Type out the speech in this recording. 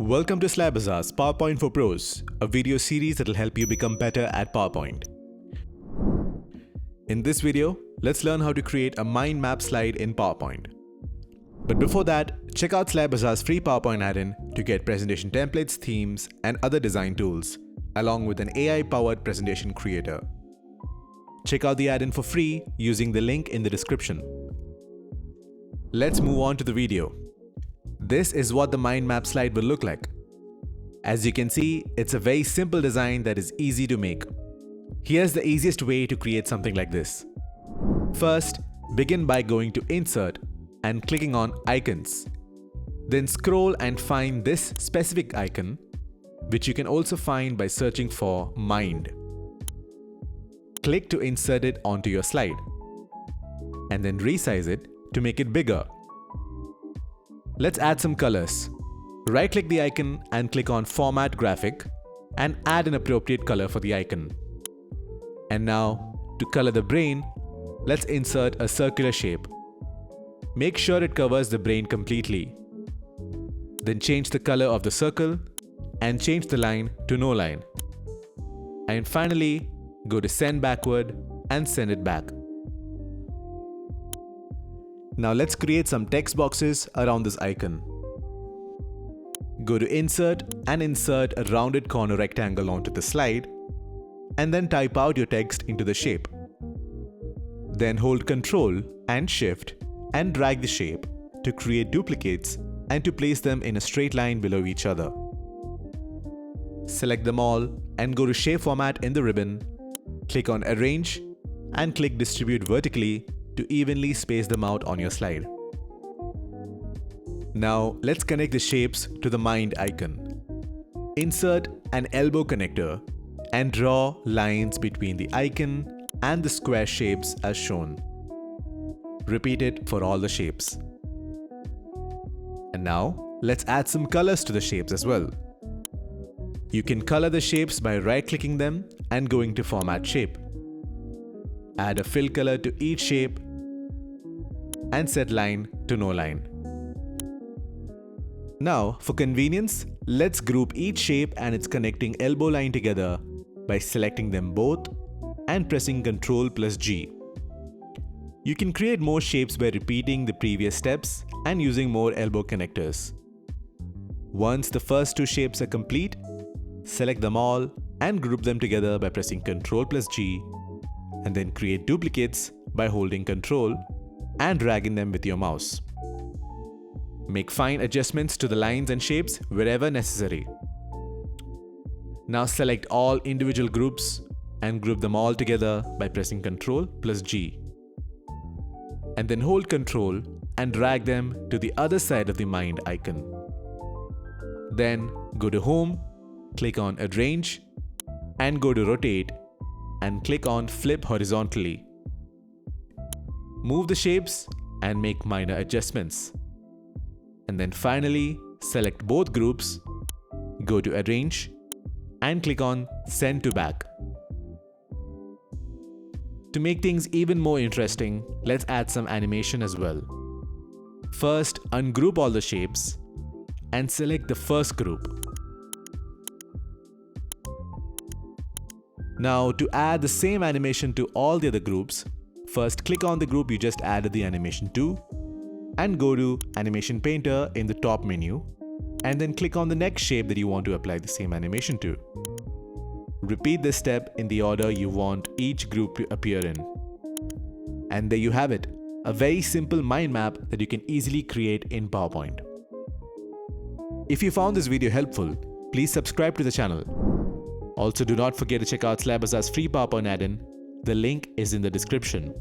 Welcome to Bazaar's PowerPoint for Pros, a video series that will help you become better at PowerPoint. In this video, let's learn how to create a mind map slide in PowerPoint. But before that, check out Bazaar's free PowerPoint add-in to get presentation templates, themes, and other design tools, along with an AI-powered presentation creator. Check out the add-in for free using the link in the description. Let's move on to the video. This is what the mind map slide will look like. As you can see, it's a very simple design that is easy to make. Here's the easiest way to create something like this. First, begin by going to Insert and clicking on Icons. Then scroll and find this specific icon, which you can also find by searching for Mind. Click to insert it onto your slide, and then resize it to make it bigger. Let's add some colors. Right-click the icon and click on Format Graphic and add an appropriate color for the icon. And now, to color the brain, let's insert a circular shape. Make sure it covers the brain completely. Then change the color of the circle and change the line to no line. And finally, go to Send Backward and send it back. Now let's create some text boxes around this icon. Go to Insert and insert a rounded corner rectangle onto the slide, and then type out your text into the shape. Then hold Ctrl and Shift and drag the shape to create duplicates and to place them in a straight line below each other. Select them all and go to Shape Format in the ribbon, click on Arrange and click Distribute Vertically to evenly space them out on your slide. Now let's connect the shapes to the mind icon. Insert an elbow connector and draw lines between the icon and the square shapes as shown. Repeat it for all the shapes. And now let's add some colors to the shapes as well. You can color the shapes by right-clicking them and going to Format Shape. Add a fill color to each shape and set line to no line. Now, for convenience, let's group each shape and its connecting elbow line together by selecting them both and pressing Ctrl+G. You can create more shapes by repeating the previous steps and using more elbow connectors. Once the first two shapes are complete, select them all and group them together by pressing Ctrl+G, and then create duplicates by holding Ctrl and dragging them with your mouse. Make fine adjustments to the lines and shapes wherever necessary. Now select all individual groups and group them all together by pressing Ctrl+G. And then hold Ctrl and drag them to the other side of the mind icon. Then go to Home, click on Arrange, and go to Rotate and click on Flip Horizontally. Move the shapes and make minor adjustments. And then finally, select both groups, go to Arrange, and click on Send to Back. To make things even more interesting, let's add some animation as well. First, ungroup all the shapes and select the first group. Now, to add the same animation to all the other groups, first click on the group you just added the animation to and go to Animation Painter in the top menu, and then click on the next shape that you want to apply the same animation to. Repeat this step in the order you want each group to appear in. And there you have it, a very simple mind map that you can easily create in PowerPoint. If you found this video helpful, please subscribe to the channel. Also, do not forget to check out Bazaar's free PowerPoint add-in. The link is in the description.